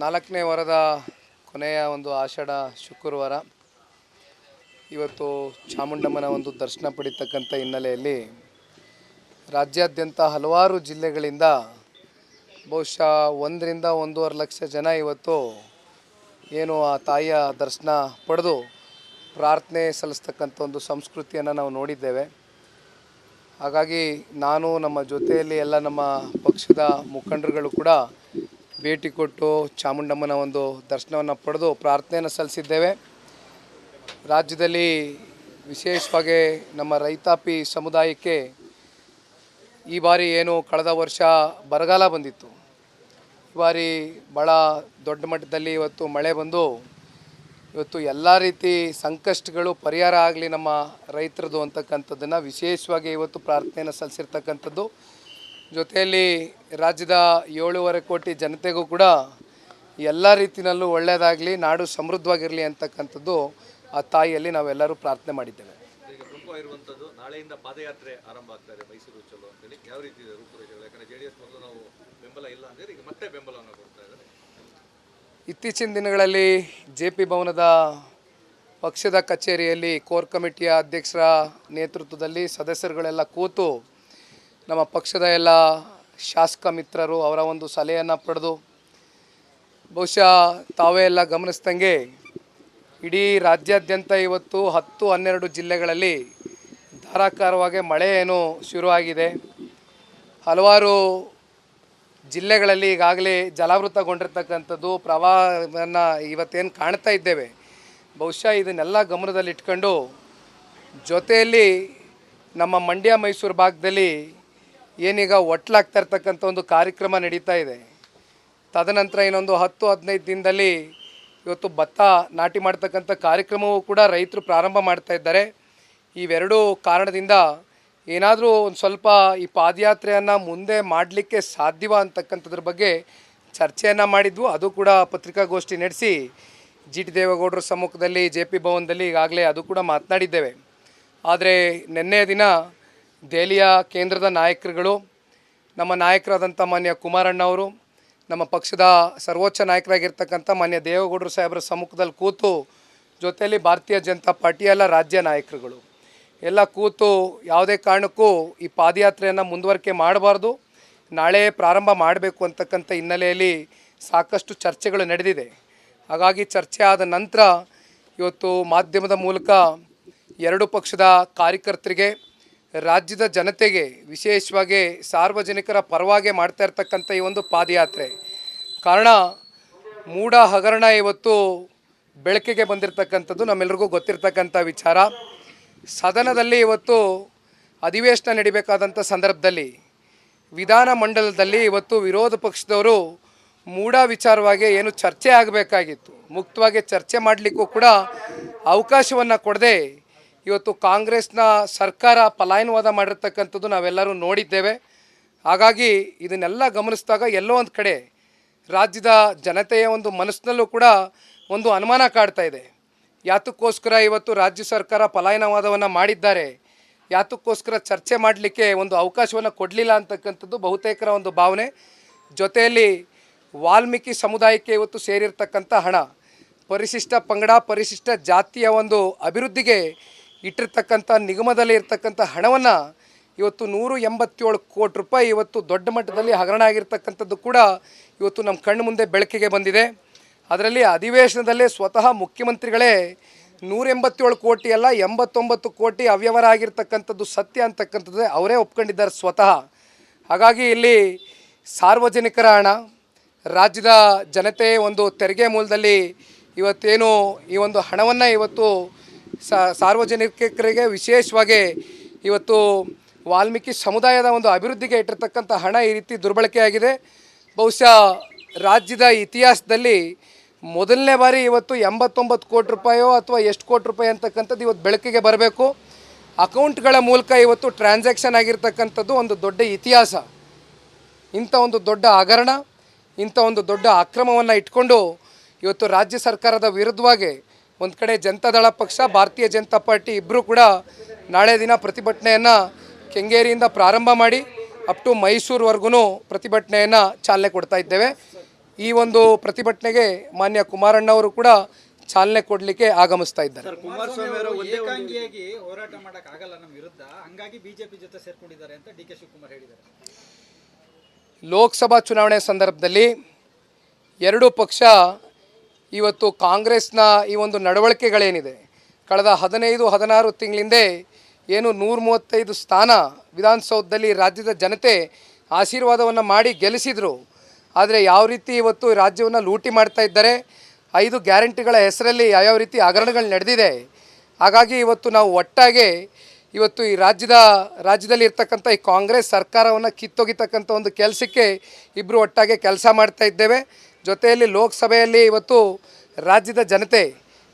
4ನೇ ವಾರದ ಕೊನೆಯ ಒಂದು ಆಷಾಢ ಶುಕ್ರವಾರ ಇವತ್ತು ಚಾಮುಂಡಮ್ಮನ ಒಂದು ದರ್ಶನ ಪಡಿತಕ್ಕಂಥ ಹಿನ್ನೆಲೆಯಲ್ಲಿ ರಾಜ್ಯಾದ್ಯಂತ ಹಲವಾರು ಜಿಲ್ಲೆಗಳಿಂದ ಬಹುಶಃ 1 ರಿಂದ 1.5 ಲಕ್ಷ ಜನ ಇವತ್ತು ಏನು ಆ ತಾಯಿಯ ದರ್ಶನ ಪಡೆದು ಪ್ರಾರ್ಥನೆ ಸಲ್ಲಿಸ್ತಕ್ಕಂಥ ಒಂದು ಸಂಸ್ಕೃತಿಯನ್ನು ನಾವು ನೋಡಿದ್ದೇವೆ. ಹಾಗಾಗಿ ನಾನು ನಮ್ಮ ಜೊತೆಯಲ್ಲಿ ಎಲ್ಲ ನಮ್ಮ ಪಕ್ಷದ ಮುಖಂಡರುಗಳು ಕೂಡ ಭೇಟಿ ಕೊಟ್ಟು ಚಾಮುಂಡಮ್ಮನ ಒಂದು ದರ್ಶನವನ್ನು ಪಡೆದು ಪ್ರಾರ್ಥನೆಯನ್ನು ಸಲ್ಲಿಸಿದ್ದೇವೆ. ರಾಜ್ಯದಲ್ಲಿ ವಿಶೇಷವಾಗಿ ನಮ್ಮ ರೈತಾಪಿ ಸಮುದಾಯಕ್ಕೆ ಈ ಬಾರಿ ಏನು ಕಳೆದ ವರ್ಷ ಬರಗಾಲ ಬಂದಿತ್ತು, ಈ ಬಾರಿ ಭಾಳ ದೊಡ್ಡ ಮಟ್ಟದಲ್ಲಿ ಇವತ್ತು ಮಳೆ ಬಂದು ಇವತ್ತು ಎಲ್ಲ ರೀತಿ ಸಂಕಷ್ಟಗಳು ಪರಿಹಾರ ಆಗಲಿ ನಮ್ಮ ರೈತರದು ಅಂತಕ್ಕಂಥದ್ದನ್ನು ವಿಶೇಷವಾಗಿ ಇವತ್ತು ಪ್ರಾರ್ಥನೆಯನ್ನು ಸಲ್ಲಿಸಿರ್ತಕ್ಕಂಥದ್ದು. ಜೊತೆಯಲ್ಲಿ ರಾಜ್ಯದ 7.5 ಕೋಟಿ ಜನತೆಗೂ ಕೂಡ ಎಲ್ಲ ರೀತಿಯಲ್ಲೂ ಒಳ್ಳೆಯದಾಗಲಿ, ನಾಡು ಸಮೃದ್ಧವಾಗಿರಲಿ ಅಂತಕ್ಕಂಥದ್ದು ಆ ತಾಯಿಯಲ್ಲಿ ನಾವೆಲ್ಲರೂ ಪ್ರಾರ್ಥನೆ ಮಾಡಿದ್ದೇವೆ. ಈಗ ಪ್ರಮುಖವಾಗಿರುವಂಥದ್ದು ನಾಳೆಯಿಂದ ಪಾದಯಾತ್ರೆ ಆರಂಭ ಆಗ್ತಾ ಇದೆ ಮೈಸೂರು ಚಲೋ ಅಂತೇಳಿ. ಯಾವ ರೀತಿ ಇದೆ ರೂಪುರೇಷೆಗಳು? ಯಾಕಂದರೆ JDS ಮೊದಲು ನಾವು ಬೆಂಬಲ ಇಲ್ಲ ಅಂದರೆ ಈಗ ಮತ್ತೆ ಬೆಂಬಲವನ್ನು ಕೊಡ್ತಾ ಇದ್ದಾರೆ. ಇತ್ತೀಚಿನ ದಿನಗಳಲ್ಲಿ JP ಭವನದ ಪಕ್ಷದ ಕಚೇರಿಯಲ್ಲಿ ಕೋರ್ ಕಮಿಟಿಯ ಅಧ್ಯಕ್ಷರ ನೇತೃತ್ವದಲ್ಲಿ ಸದಸ್ಯರುಗಳೆಲ್ಲ ಕೂತು ನಮ್ಮ ಪಕ್ಷದ ಎಲ್ಲ ಶಾಸಕ ಮಿತ್ರರು ಅವರ ಒಂದು ಸಲಹೆಯನ್ನು ಪಡೆದು ಬಹುಶಃ ತಾವೇ ಎಲ್ಲ ಗಮನಿಸ್ದಂಗೆ ಇಡೀ ರಾಜ್ಯಾದ್ಯಂತ ಇವತ್ತು 10-12 ಜಿಲ್ಲೆಗಳಲ್ಲಿ ಧಾರಾಕಾರವಾಗಿ ಮಳೆ ಏನು ಶುರುವಾಗಿದೆ. ಹಲವಾರು ಜಿಲ್ಲೆಗಳಲ್ಲಿ ಈಗಾಗಲೇ ಜಲಾವೃತಗೊಂಡಿರ್ತಕ್ಕಂಥದ್ದು, ಪ್ರವಾಹವನ್ನು ಇವತ್ತೇನು ಕಾಣ್ತಾ ಇದ್ದೇವೆ. ಬಹುಶಃ ಇದನ್ನೆಲ್ಲ ಗಮನದಲ್ಲಿಟ್ಕೊಂಡು ಜೊತೆಯಲ್ಲಿ ನಮ್ಮ ಮಂಡ್ಯ ಮೈಸೂರು ಭಾಗದಲ್ಲಿ ಏನೀಗ ಒಟ್ಲಾಗ್ತಾ ಇರ್ತಕ್ಕಂಥ ಒಂದು ಕಾರ್ಯಕ್ರಮ ನಡೀತಾ ಇದೆ. ತದನಂತರ ಇನ್ನೊಂದು 10-15 ದಿನದಲ್ಲಿ ಇವತ್ತು ಭತ್ತ ನಾಟಿ ಮಾಡ್ತಕ್ಕಂಥ ಕಾರ್ಯಕ್ರಮವೂ ಕೂಡ ರೈತರು ಪ್ರಾರಂಭ ಮಾಡ್ತಾ ಇದ್ದಾರೆ. ಇವೆರಡೂ ಕಾರಣದಿಂದ ಏನಾದರೂ ಒಂದು ಸ್ವಲ್ಪ ಈ ಪಾದಯಾತ್ರೆಯನ್ನು ಮುಂದೆ ಮಾಡಲಿಕ್ಕೆ ಸಾಧ್ಯವ ಅಂತಕ್ಕಂಥದ್ರ ಬಗ್ಗೆ ಚರ್ಚೆಯನ್ನು ಮಾಡಿದ್ವು. ಅದು ಕೂಡ ಪತ್ರಿಕಾಗೋಷ್ಠಿ ನಡೆಸಿ GT ದೇವೇಗೌಡರ ಸಮ್ಮುಖದಲ್ಲಿ JP ಭವನದಲ್ಲಿ ಈಗಾಗಲೇ ಅದು ಕೂಡ ಮಾತನಾಡಿದ್ದೇವೆ. ಆದರೆ ನಿನ್ನೆಯ ದಿನ ದೆಹಲಿಯ ಕೇಂದ್ರದ ನಾಯಕರುಗಳು, ನಮ್ಮ ನಾಯಕರಾದಂಥ ಮಾನ್ಯ ಕುಮಾರಣ್ಣವರು, ನಮ್ಮ ಪಕ್ಷದ ಸರ್ವೋಚ್ಚ ನಾಯಕರಾಗಿರ್ತಕ್ಕಂಥ ಮಾನ್ಯ ದೇವೇಗೌಡರು ಸಾಹೇಬರ ಸಮ್ಮುಖದಲ್ಲಿ ಕೂತು ಜೊತೆಯಲ್ಲಿ ಭಾರತೀಯ ಜನತಾ ಪಾರ್ಟಿಯ ಎಲ್ಲ ರಾಜ್ಯ ನಾಯಕರುಗಳು ಎಲ್ಲ ಕೂತು ಯಾವುದೇ ಕಾರಣಕ್ಕೂ ಈ ಪಾದಯಾತ್ರೆಯನ್ನು ಮುಂದುವರಿಕೆ ಮಾಡಬಾರ್ದು, ನಾಳೆ ಪ್ರಾರಂಭ ಮಾಡಬೇಕು ಅಂತಕ್ಕಂಥ ಹಿನ್ನೆಲೆಯಲ್ಲಿ ಸಾಕಷ್ಟು ಚರ್ಚೆಗಳು ನಡೆದಿದೆ. ಹಾಗಾಗಿ ಚರ್ಚೆ ಆದ ನಂತರ ಇವತ್ತು ಮಾಧ್ಯಮದ ಮೂಲಕ ಎರಡು ಪಕ್ಷದ ಕಾರ್ಯಕರ್ತರಿಗೆ, ರಾಜ್ಯದ ಜನತೆಗೆ, ವಿಶೇಷವಾಗಿ ಸಾರ್ವಜನಿಕರ ಪರವಾಗಿ ಮಾಡ್ತಾ ಇರ್ತಕ್ಕಂಥ ಈ ಒಂದು ಪಾದಯಾತ್ರೆ ಕಾರಣ ಮೂಢ ಹಗರಣ ಇವತ್ತು ಬೆಳಕಿಗೆ ಬಂದಿರತಕ್ಕಂಥದ್ದು ನಮ್ಮೆಲ್ಲರಿಗೂ ಗೊತ್ತಿರ್ತಕ್ಕಂಥ ವಿಚಾರ. ಸದನದಲ್ಲಿ ಇವತ್ತು ಅಧಿವೇಶನ ನಡಿಬೇಕಾದಂಥ ಸಂದರ್ಭದಲ್ಲಿ ವಿಧಾನಮಂಡಲದಲ್ಲಿ ಇವತ್ತು ವಿರೋಧ ಪಕ್ಷದವರು ಮೂಢ ವಿಚಾರವಾಗಿ ಏನು ಚರ್ಚೆ ಆಗಬೇಕಾಗಿತ್ತು, ಮುಕ್ತವಾಗಿ ಚರ್ಚೆ ಮಾಡಲಿಕ್ಕೂ ಕೂಡ ಅವಕಾಶವನ್ನು ಕೊಡದೆ ಇವತ್ತು ಕಾಂಗ್ರೆಸ್ನ ಸರ್ಕಾರ ಪಲಾಯನವಾದ ಮಾಡಿರ್ತಕ್ಕಂಥದ್ದು ನಾವೆಲ್ಲರೂ ನೋಡಿದ್ದೇವೆ. ಹಾಗಾಗಿ ಇದನ್ನೆಲ್ಲ ಗಮನಿಸಿದಾಗ ಎಲ್ಲೋ ಒಂದು ಕಡೆ ರಾಜ್ಯದ ಜನತೆಯ ಒಂದು ಮನಸ್ಸಿನಲ್ಲೂ ಕೂಡ ಒಂದು ಅನುಮಾನ ಕಾಡ್ತಾ ಇದೆ. ಯಾತಕ್ಕೋಸ್ಕರ ಇವತ್ತು ರಾಜ್ಯ ಸರ್ಕಾರ ಪಲಾಯನವಾದವನ್ನು ಮಾಡಿದ್ದಾರೆ, ಯಾತಕ್ಕೋಸ್ಕರ ಚರ್ಚೆ ಮಾಡಲಿಕ್ಕೆ ಒಂದು ಅವಕಾಶವನ್ನು ಕೊಡಲಿಲ್ಲ ಅಂತಕ್ಕಂಥದ್ದು ಬಹುತೇಕರ ಒಂದು ಭಾವನೆ. ಜೊತೆಯಲ್ಲಿ ವಾಲ್ಮೀಕಿ ಸಮುದಾಯಕ್ಕೆ ಇವತ್ತು ಸೇರಿರ್ತಕ್ಕಂಥ ಹಣ, ಪರಿಶಿಷ್ಟ ಪಂಗಡ ಪರಿಶಿಷ್ಟ ಜಾತಿಯ ಒಂದು ಅಭಿವೃದ್ಧಿಗೆ ಇಟ್ಟಿರ್ತಕ್ಕಂಥ ನಿಗಮದಲ್ಲಿ ಇರ್ತಕ್ಕಂಥ ಹಣವನ್ನು ಇವತ್ತು 187 ಕೋಟಿ ರೂಪಾಯಿ ಇವತ್ತು ದೊಡ್ಡ ಮಟ್ಟದಲ್ಲಿ ಹಗರಣ ಆಗಿರ್ತಕ್ಕಂಥದ್ದು ಕೂಡ ಇವತ್ತು ನಮ್ಮ ಕಣ್ಣು ಮುಂದೆ ಬೆಳಕಿಗೆ ಬಂದಿದೆ. ಅದರಲ್ಲಿ ಅಧಿವೇಶನದಲ್ಲೇ ಸ್ವತಃ ಮುಖ್ಯಮಂತ್ರಿಗಳೇ 187 ಕೋಟಿ ಅಲ್ಲ 89 ಕೋಟಿ ಅವ್ಯವಹಾರ ಆಗಿರ್ತಕ್ಕಂಥದ್ದು ಸತ್ಯ ಅಂತಕ್ಕಂಥದ್ದು ಅವರೇ ಒಪ್ಕೊಂಡಿದ್ದಾರೆ ಸ್ವತಃ. ಹಾಗಾಗಿ ಇಲ್ಲಿ ಸಾರ್ವಜನಿಕರ ಹಣ, ರಾಜ್ಯದ ಜನತೆ ಒಂದು ತೆರಿಗೆ ಮೂಲದಲ್ಲಿ ಇವತ್ತೇನು ಈ ಒಂದು ಹಣವನ್ನು ಇವತ್ತು ಸಾರ್ವಜನಿಕರಿಗೆ ವಿಶೇಷವಾಗಿ ಇವತ್ತು ವಾಲ್ಮೀಕಿ ಸಮುದಾಯದ ಒಂದು ಅಭಿವೃದ್ಧಿಗೆ ಇಟ್ಟಿರ್ತಕ್ಕಂಥ ಹಣ ಈ ರೀತಿ ದುರ್ಬಳಕೆಯಾಗಿದೆ. ಬಹುಶಃ ರಾಜ್ಯದ ಇತಿಹಾಸದಲ್ಲಿ ಮೊದಲನೇ ಬಾರಿ ಇವತ್ತು 89 ಕೋಟಿ ರೂಪಾಯೋ ಅಥವಾ ಎಷ್ಟು ಕೋಟಿ ರೂಪಾಯಿ ಅಂತಕ್ಕಂಥದ್ದು ಇವತ್ತು ಬೆಳಕಿಗೆ ಬರಬೇಕು. ಅಕೌಂಟ್ಗಳ ಮೂಲಕ ಇವತ್ತು ಟ್ರಾನ್ಸಾಕ್ಷನ್ ಆಗಿರ್ತಕ್ಕಂಥದ್ದು ಒಂದು ದೊಡ್ಡ ಇತಿಹಾಸ. ಇಂಥ ಒಂದು ದೊಡ್ಡ ಹಗರಣ, ಇಂಥ ಒಂದು ದೊಡ್ಡ ಅಕ್ರಮವನ್ನು ಇಟ್ಕೊಂಡು ಇವತ್ತು ರಾಜ್ಯ ಸರ್ಕಾರದ ವಿರುದ್ಧವಾಗಿ ಒಂದು ಕಡೆ ಜನತಾದಳ ಪಕ್ಷ, ಭಾರತೀಯ ಜನತಾ ಪಾರ್ಟಿ ಇಬ್ಬರೂ ಕೂಡ ನಾಳೆ ದಿನ ಪ್ರತಿಭಟನೆಯನ್ನು ಕೆಂಗೇರಿಯಿಂದ ಪ್ರಾರಂಭ ಮಾಡಿ ಅಪ್ ಟು ಮೈಸೂರುವರೆಗೂ ಪ್ರತಿಭಟನೆಯನ್ನು ಚಾಲನೆ ಕೊಡ್ತಾ ಇದ್ದೇವೆ. ಈ ಒಂದು ಪ್ರತಿಭಟನೆಗೆ ಮಾನ್ಯ ಕುಮಾರಣ್ಣವರು ಕೂಡ ಚಾಲನೆ ಕೊಡಲಿಕ್ಕೆ ಆಗಮಿಸ್ತಾ ಇದ್ದಾರೆ. ಕುಮಾರಸ್ವಾಮಿ ಅವರು ಏಕಾಂಗಿಯಾಗಿ ಹೋರಾಟ ಮಾಡಕ್ ಆಗಲ್ಲ ನಮ್ಮ ವಿರುದ್ಧ, ಹಂಗಾಗಿ ಬಿಜೆಪಿ ಜೊತೆ ಸೇರ್ಕೊಂಡಿದ್ದಾರೆ ಅಂತ ಡಿ ಕೆ ಶಿವಕುಮಾರ್ ಹೇಳಿದ್ದಾರೆ. ಲೋಕಸಭಾ ಚುನಾವಣೆ ಸಂದರ್ಭದಲ್ಲಿ ಎರಡೂ ಪಕ್ಷ ಇವತ್ತು ಕಾಂಗ್ರೆಸ್ನ ಈ ಒಂದು ನಡವಳಿಕೆಗಳೇನಿದೆ, ಕಳೆದ 15-16 ತಿಂಗಳಿಂದ ಏನು 135 ಸ್ಥಾನ ವಿಧಾನಸೌಧದಲ್ಲಿ ರಾಜ್ಯದ ಜನತೆ ಆಶೀರ್ವಾದವನ್ನು ಮಾಡಿ ಗೆಲ್ಲಿಸಿದರು. ಆದರೆ ಯಾವ ರೀತಿ ಇವತ್ತು ರಾಜ್ಯವನ್ನು ಲೂಟಿ ಮಾಡ್ತಾ ಇದ್ದಾರೆ, 5 ಗ್ಯಾರಂಟಿಗಳ ಹೆಸರಲ್ಲಿ ಯಾವ್ಯಾವ ರೀತಿ ಹಗರಣಗಳು ನಡೆದಿದೆ. ಹಾಗಾಗಿ ಇವತ್ತು ನಾವು ಒಟ್ಟಾಗಿ ಇವತ್ತು ಈ ರಾಜ್ಯದಲ್ಲಿ ಇರ್ತಕ್ಕಂಥ ಈ ಕಾಂಗ್ರೆಸ್ ಸರ್ಕಾರವನ್ನು ಕಿತ್ತೊಗಿತಕ್ಕಂಥ ಒಂದು ಕೆಲಸಕ್ಕೆ ಇಬ್ಬರು ಒಟ್ಟಾಗಿ ಕೆಲಸ ಮಾಡ್ತಾ ಇದ್ದೇವೆ. ಜೊತೆಯಲ್ಲಿ ಲೋಕಸಭೆಯಲ್ಲಿ ಇವತ್ತು ರಾಜ್ಯದ ಜನತೆ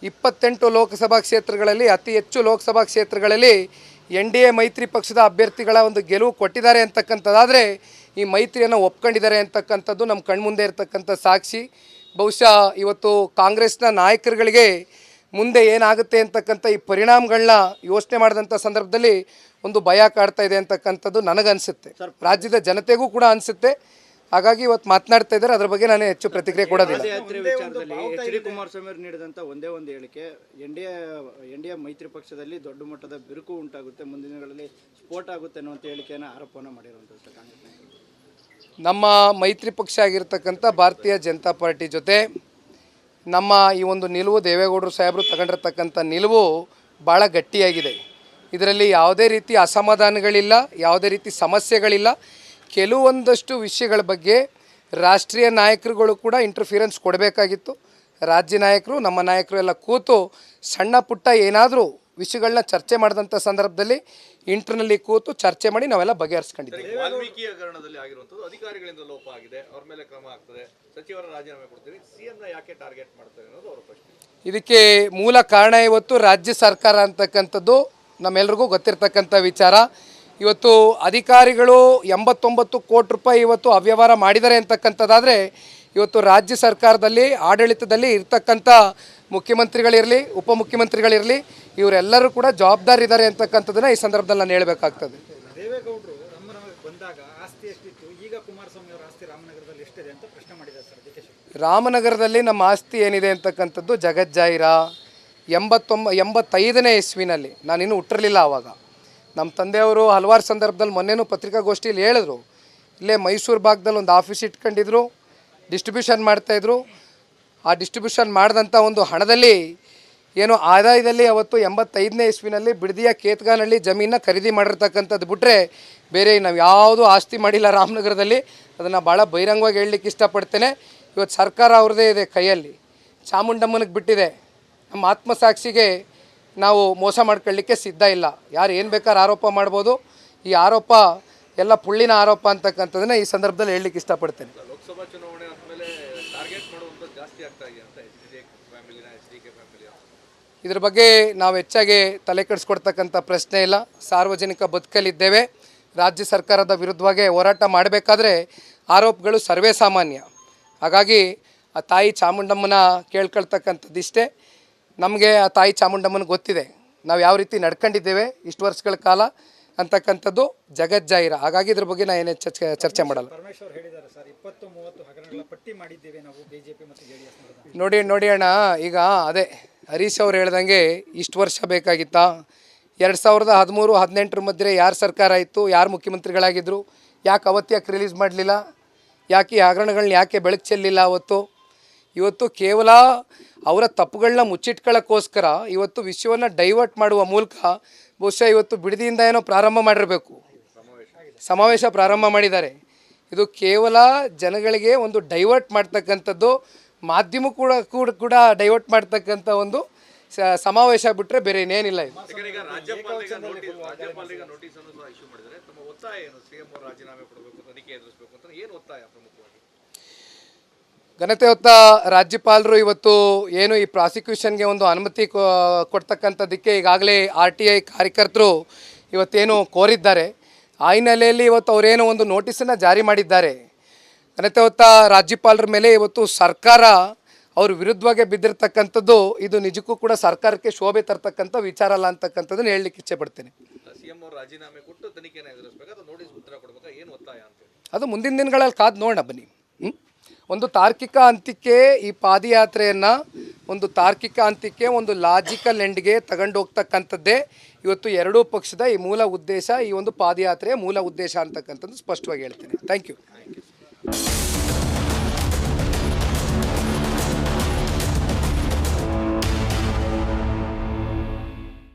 28 ಲೋಕಸಭಾ ಕ್ಷೇತ್ರಗಳಲ್ಲಿ ಅತಿ ಹೆಚ್ಚು ಲೋಕಸಭಾ ಕ್ಷೇತ್ರಗಳಲ್ಲಿ NDA ಮೈತ್ರಿ ಪಕ್ಷದ ಅಭ್ಯರ್ಥಿಗಳ ಒಂದು ಗೆಲುವು ಕೊಟ್ಟಿದ್ದಾರೆ ಅಂತಕ್ಕಂಥದ್ದಾದರೆ ಈ ಮೈತ್ರಿಯನ್ನು ಒಪ್ಕೊಂಡಿದ್ದಾರೆ ಅಂತಕ್ಕಂಥದ್ದು ನಮ್ಮ ಕಣ್ಮುಂದೆ ಇರತಕ್ಕಂಥ ಸಾಕ್ಷಿ. ಬಹುಶಃ ಇವತ್ತು ಕಾಂಗ್ರೆಸ್ನ ನಾಯಕರುಗಳಿಗೆ ಮುಂದೆ ಏನಾಗುತ್ತೆ ಅಂತಕ್ಕಂಥ ಈ ಪರಿಣಾಮಗಳನ್ನ ಯೋಚನೆ ಮಾಡಿದಂಥ ಸಂದರ್ಭದಲ್ಲಿ ಒಂದು ಭಯ ಕಾಡ್ತಾ ಇದೆ ಅಂತಕ್ಕಂಥದ್ದು ನನಗನ್ಸುತ್ತೆ, ರಾಜ್ಯದ ಜನತೆಗೂ ಕೂಡ ಅನಿಸುತ್ತೆ. ಹಾಗಾಗಿ ಇವತ್ತು ಮಾತನಾಡ್ತಾ ಇದ್ದಾರೆ, ಅದರ ಬಗ್ಗೆ ನಾನು ಹೆಚ್ಚು ಪ್ರತಿಕ್ರಿಯೆ ಕೊಡೋದಿಲ್ಲ. ಪಾದಯಾತ್ರೆ ವಿಚಾರದಲ್ಲಿ ಎಚ್ ಡಿ ಕುಮಾರಸ್ವಾಮಿ ಅವರು ನೀಡಿದಂಥ ಒಂದೇ ಒಂದು ಹೇಳಿಕೆ, NDA ಮೈತ್ರಿ ಪಕ್ಷದಲ್ಲಿ ದೊಡ್ಡ ಮಟ್ಟದ ಬಿರುಕು ಉಂಟಾಗುತ್ತೆ, ಮುಂದಿನ ದಿನಗಳಲ್ಲಿ ಸ್ಫೋಟ ಆಗುತ್ತೆ ಅನ್ನುವಂಥ ಹೇಳಿಕೆಯನ್ನು ಆರೋಪವನ್ನು ಮಾಡಿರುವಂಥದ್ದು ಕಾಂಗ್ರೆಸ್ ನಾಯಕರು. ನಮ್ಮ ಮೈತ್ರಿ ಪಕ್ಷ ಆಗಿರ್ತಕ್ಕಂಥ ಭಾರತೀಯ ಜನತಾ ಪಾರ್ಟಿ ಜೊತೆ ನಮ್ಮ ಈ ಒಂದು ನಿಲುವು, ದೇವೇಗೌಡರು ಸಾಹೇಬರು ತಗೊಂಡಿರ್ತಕ್ಕಂಥ ನಿಲುವು ಭಾಳ ಗಟ್ಟಿಯಾಗಿದೆ. ಇದರಲ್ಲಿ ಯಾವುದೇ ರೀತಿ ಅಸಮಾಧಾನಗಳಿಲ್ಲ, ಯಾವುದೇ ರೀತಿ ಸಮಸ್ಯೆಗಳಿಲ್ಲ. ಕೆಲವೊಂದಷ್ಟು ವಿಷಯಗಳ ಬಗ್ಗೆ ರಾಷ್ಟ್ರೀಯ ನಾಯಕರುಗಳು ಕೂಡ ಇಂಟರ್ಫಿರೆನ್ಸ್ ಕೊಡಬೇಕಾಗಿತ್ತು. ರಾಜ್ಯ ನಾಯಕರು, ನಮ್ಮ ನಾಯಕರು ಎಲ್ಲ ಕೂತು ಸಣ್ಣ ಪುಟ್ಟ ಏನಾದರೂ ವಿಷಯಗಳನ್ನ ಚರ್ಚೆ ಮಾಡಿದಂಥ ಸಂದರ್ಭದಲ್ಲಿ ಇಂಟರ್ನಲ್ಲಿ ಕೂತು ಚರ್ಚೆ ಮಾಡಿ ನಾವೆಲ್ಲ ಬಗೆಹರಿಸ್ಕೊಂಡಿದ್ದೀವಿ. ವಾಲ್ಮೀಕಿ ಹಗರಣದಲ್ಲಿ ಆಗಿರುವಂಥದ್ದು ಅಧಿಕಾರಿಗಳಿಂದ ಲೋಪ ಆಗಿದೆ, ಅವ್ರ ಮೇಲೆ ಕ್ರಮ ಆಗ್ತದೆ, ಸಚಿವರ ರಾಜೀನಾಮೆ ಕೊಡ್ತೀವಿ, ಸಿಎಂನ ಯಾಕೆ ಟಾರ್ಗೆಟ್ ಮಾಡ್ತಾರೆ ಅನ್ನೋದು ಅವರ ಪ್ರಶ್ನೆ. ಇದಕ್ಕೆ ಮೂಲ ಕಾರಣ ಇವತ್ತು ರಾಜ್ಯ ಸರ್ಕಾರ ಅಂತಕ್ಕಂಥದ್ದು ನಮ್ಮೆಲ್ರಿಗೂ ಗೊತ್ತಿರ್ತಕ್ಕಂಥ ವಿಚಾರ. ಇವತ್ತು ಅಧಿಕಾರಿಗಳು 89 ಕೋಟಿ ರೂಪಾಯಿ ಇವತ್ತು ಅವ್ಯವಹಾರ ಮಾಡಿದ್ದಾರೆ ಅಂತಕ್ಕಂಥದ್ದಾದರೆ ಇವತ್ತು ರಾಜ್ಯ ಸರ್ಕಾರದಲ್ಲಿ ಆಡಳಿತದಲ್ಲಿ ಇರ್ತಕ್ಕಂಥ ಮುಖ್ಯಮಂತ್ರಿಗಳಿರಲಿ, ಉಪಮುಖ್ಯಮಂತ್ರಿಗಳಿರಲಿ, ಇವರೆಲ್ಲರೂ ಕೂಡ ಜವಾಬ್ದಾರಿ ಇದ್ದಾರೆ ಅಂತಕ್ಕಂಥದ್ದನ್ನು ಈ ಸಂದರ್ಭದಲ್ಲಿ ನಾನು ಹೇಳಬೇಕಾಗ್ತದೆ. ದೇವೇಗೌಡರು ರಾಮನಗರಕ್ಕೆ ಬಂದಾಗ ಆಸ್ತಿ ಎಷ್ಟಿತ್ತು, ಈಗ ಕುಮಾರಸ್ವಾಮಿ ಅವರ ಆಸ್ತಿ ರಾಮನಗರದಲ್ಲಿ ಎಷ್ಟಿದೆ ಅಂತ ಪ್ರಶ್ನೆ ಮಾಡಿದ್ದಾರೆ ಸರ್ ಡಿ ಕೆ ಶಿವಕುಮಾರ್. ರಾಮನಗರದಲ್ಲಿ ನಮ್ಮ ಆಸ್ತಿ ಏನಿದೆ ಅಂತಕ್ಕಂಥದ್ದು ಜಗಜ್ಜಾಹಿರ. 85ನೇ ಇಸ್ವಿನಲ್ಲಿ ನಾನಿನ್ನೂ ಹುಟ್ಟಿರಲಿಲ್ಲ ಆವಾಗ. ನಮ್ಮ ತಂದೆಯವರು ಹಲವಾರು ಸಂದರ್ಭದಲ್ಲಿ ಮೊನ್ನೆನೂ ಪತ್ರಿಕಾಗೋಷ್ಠಿಯಲ್ಲಿ ಹೇಳಿದ್ರು, ಇಲ್ಲೇ ಮೈಸೂರು ಭಾಗದಲ್ಲಿ ಒಂದು ಆಫೀಸ್ ಇಟ್ಕೊಂಡಿದ್ರು, ಡಿಸ್ಟ್ರಿಬ್ಯೂಷನ್ ಮಾಡ್ತಾಯಿದ್ರು. ಆ ಡಿಸ್ಟ್ರಿಬ್ಯೂಷನ್ ಮಾಡಿದಂಥ ಒಂದು ಹಣದಲ್ಲಿ ಏನೋ ಆದಾಯದಲ್ಲಿ ಅವತ್ತು 85ನೇ ಇಸ್ವಿನಲ್ಲಿ ಬಿಡದಿಯ ಕೇತ್ಗಾನಹಳ್ಳಿ ಜಮೀನನ್ನ ಖರೀದಿ ಮಾಡಿರ್ತಕ್ಕಂಥದ್ದು ಬಿಟ್ಟರೆ ಬೇರೆ ನಾವು ಯಾವುದೂ ಆಸ್ತಿ ಮಾಡಿಲ್ಲ ರಾಮನಗರದಲ್ಲಿ. ಅದನ್ನು ಭಾಳ ಬಹಿರಂಗವಾಗಿ ಹೇಳಲಿಕ್ಕೆ ಇಷ್ಟಪಡ್ತೇನೆ. ಇವತ್ತು ಸರ್ಕಾರ ಅವ್ರದ್ದೇ ಇದೆ ಕೈಯಲ್ಲಿ, ಚಾಮುಂಡಮ್ಮನಿಗೆ ಬಿಟ್ಟಿದೆ. ನಮ್ಮ ಆತ್ಮಸಾಕ್ಷಿಗೆ ನಾವು ಮೋಸ ಮಾಡ್ಕೊಳ್ಳಿಕ್ಕೆ ಸಿದ್ಧ ಇಲ್ಲ. ಯಾರು ಏನು ಬೇಕಾದ್ರೆ ಆರೋಪ ಮಾಡ್ಬೋದು. ಈ ಆರೋಪ ಎಲ್ಲ ಪುಳ್ಳಿನ ಆರೋಪ ಅಂತಕ್ಕಂಥದ್ದನ್ನ ಈ ಸಂದರ್ಭದಲ್ಲಿ ಹೇಳಲಿಕ್ಕೆ ಇಷ್ಟಪಡ್ತೇನೆ. ಲೋಕಸಭಾ ಚುನಾವಣೆ ಆದಮೇಲೆ ಟಾರ್ಗೆಟ್ ಮಾಡುವಂಥದ್ದು ಜಾಸ್ತಿ ಆಗ್ತಾ ಇದೆ ಅಂತ HDK ಫ್ಯಾಮಿಲಿ. ಇದ್ರ ಬಗ್ಗೆ ನಾವು ಹೆಚ್ಚಾಗಿ ತಲೆ ಕೆಡಿಸ್ಕೊಡ್ತಕ್ಕಂಥ ಪ್ರಶ್ನೆ ಇಲ್ಲ. ಸಾರ್ವಜನಿಕ ಬದುಕಲ್ಲಿದ್ದೇವೆ. ರಾಜ್ಯ ಸರ್ಕಾರದ ವಿರುದ್ಧವಾಗಿ ಹೋರಾಟ ಮಾಡಬೇಕಾದ್ರೆ ಆರೋಪಗಳು ಸರ್ವೇ ಸಾಮಾನ್ಯ. ಹಾಗಾಗಿ ಆ ತಾಯಿ ಚಾಮುಂಡಮ್ಮನ ಕೇಳ್ಕೊಳ್ತಕ್ಕಂಥದ್ದಿಷ್ಟೇ. ನಮಗೆ ಆ ತಾಯಿ ಚಾಮುಂಡಮ್ಮನ ಗೊತ್ತಿದೆ, ನಾವು ಯಾವ ರೀತಿ ನಡ್ಕೊಂಡಿದ್ದೇವೆ ಇಷ್ಟು ವರ್ಷಗಳ ಕಾಲ ಅಂತಕ್ಕಂಥದ್ದು ಜಗಜ್ಜಾಹಿರ. ಹಾಗಾಗಿ ಇದ್ರ ಬಗ್ಗೆ ನಾನು ಏನೇ ಚರ್ಚೆ ಮಾಡಲ್ಲ. ಪರಮೇಶ್ವರ್ ಹೇಳಿದ್ದಾರೆ ಸರ್, 20-30 ಹಗರಣಗಳ ಪಟ್ಟಿ ಮಾಡಿದ್ದೇವೆ ನಾವು ಬಿಜೆಪಿ ಮತ್ತು JDS. ನೋಡಿ ಅಣ್ಣ, ಈಗ ಅದೇ ಹರೀಶ್ ಅವ್ರು ಹೇಳ್ದಂಗೆ ಇಷ್ಟು ವರ್ಷ ಬೇಕಾಗಿತ್ತಾ? 2013-18 ಮಧ್ಯೆ ಯಾರು ಸರ್ಕಾರ ಇತ್ತು, ಯಾರು ಮುಖ್ಯಮಂತ್ರಿಗಳಾಗಿದ್ದರು, ಯಾಕೆ ಅವತ್ತು ರಿಲೀಸ್ ಮಾಡಲಿಲ್ಲ? ಯಾಕೆ ಈ ಹಗರಣಗಳನ್ನ ಯಾಕೆ ಬೆಳಕು ಚೆಲ್ಲಿಲ್ಲ ಅವತ್ತು? ಇವತ್ತು ಕೇವಲ ಅವರ ತಪ್ಪುಗಳನ್ನ ಮುಚ್ಚಿಟ್ಕೊಳ್ಳೋಕ್ಕೋಸ್ಕರ ಇವತ್ತು ವಿಷಯವನ್ನು ಡೈವರ್ಟ್ ಮಾಡುವ ಮೂಲಕ ಬಹುಶಃ ಇವತ್ತು ಬಿಡದಿಯಿಂದ ಏನೋ ಪ್ರಾರಂಭ ಮಾಡಿರಬೇಕು, ಸಮಾವೇಶ ಪ್ರಾರಂಭ ಮಾಡಿದ್ದಾರೆ. ಇದು ಕೇವಲ ಜನಗಳಿಗೆ ಒಂದು ಡೈವರ್ಟ್ ಮಾಡ್ತಕ್ಕಂಥದ್ದು, ಮಾಧ್ಯಮ ಕೂಡ ಡೈವರ್ಟ್ ಮಾಡ್ತಕ್ಕಂಥ ಒಂದು ಸಮಾವೇಶ ಬಿಟ್ಟರೆ ಬೇರೆ ಇನ್ನೇನಿಲ್ಲ. ಇದು ರಾಜ್ಯಪಾಲರಿಗೆ ನೋಟಿಸ್ ಅನ್ನು ಇಶ್ಯೂ ಮಾಡಿದರೆ ತಮ್ಮ ಒತ್ತಾಯ ಏನು? ಸಿಎಂ ಅವರು ರಾಜೀನಾಮೆ ಕೊಡಬೇಕು, ತನಿಖೆ ಎದುರಿಸಬೇಕು ಅಂತ ಏನು ಒತ್ತಾಯ ಪ್ರಮುಖವಾಗಿ? ಘನತೆ ಹೊತ್ತ ರಾಜ್ಯಪಾಲರು ಇವತ್ತು ಏನು ಈ ಪ್ರಾಸಿಕ್ಯೂಷನ್ಗೆ ಒಂದು ಅನುಮತಿ ಕೊಡ್ತಕ್ಕಂಥದ್ದಕ್ಕೆ ಈಗಾಗಲೇ RTI ಕಾರ್ಯಕರ್ತರು ಇವತ್ತೇನು ಕೋರಿದ್ದಾರೆ. ಆ ಹಿನ್ನೆಲೆಯಲ್ಲಿ ಇವತ್ತು ಅವರೇನೋ ಒಂದು ನೋಟಿಸನ್ನು ಜಾರಿ ಮಾಡಿದ್ದಾರೆ. ಘನತೆ ಹೊತ್ತ ರಾಜ್ಯಪಾಲರ ಮೇಲೆ ಇವತ್ತು ಸರ್ಕಾರ ಅವ್ರ ವಿರುದ್ಧವಾಗಿ ಬಿದ್ದಿರ್ತಕ್ಕಂಥದ್ದು ಇದು ನಿಜಕ್ಕೂ ಕೂಡ ಸರ್ಕಾರಕ್ಕೆ ಶೋಭೆ ತರ್ತಕ್ಕಂಥ ವಿಚಾರ ಅಲ್ಲ ಅಂತಕ್ಕಂಥದ್ದನ್ನು ಹೇಳಲಿಕ್ಕೆ ಇಚ್ಛೆ ಪಡ್ತೇನೆ. ಸಿಎಂ ಅವರು ರಾಜೀನಾಮೆ ಕೊಟ್ಟು ತನಿಖೆನ ಎದುರಿಸಬೇಕು, ಅದು ನೋಟಿಸ್ ಉತ್ತರ ಕೊಡಬೇಕಾ, ಏನು ಒತ್ತಾಯ ಅಂತ? ಅದು ಮುಂದಿನ ದಿನಗಳಲ್ಲಿ ಕಾದು ನೋಡೋಣ ಬನ್ನಿ. ಒಂದು ತಾರ್ಕಿಕ ಅಂತ್ಯಕ್ಕೆ ಈ ಪಾದಯಾತ್ರೆಯನ್ನು ಒಂದು ಲಾಜಿಕಲ್ ಎಂಡ್ಗೆ ತಗೊಂಡೋಗ್ತಕ್ಕಂಥದ್ದೇ ಇವತ್ತು ಎರಡೂ ಪಕ್ಷದ ಈ ಮೂಲ ಉದ್ದೇಶ, ಈ ಒಂದು ಪಾದಯಾತ್ರೆಯ ಮೂಲ ಉದ್ದೇಶ ಅಂತಕ್ಕಂಥದ್ದು ಸ್ಪಷ್ಟವಾಗಿ ಹೇಳ್ತೇನೆ. Thank you.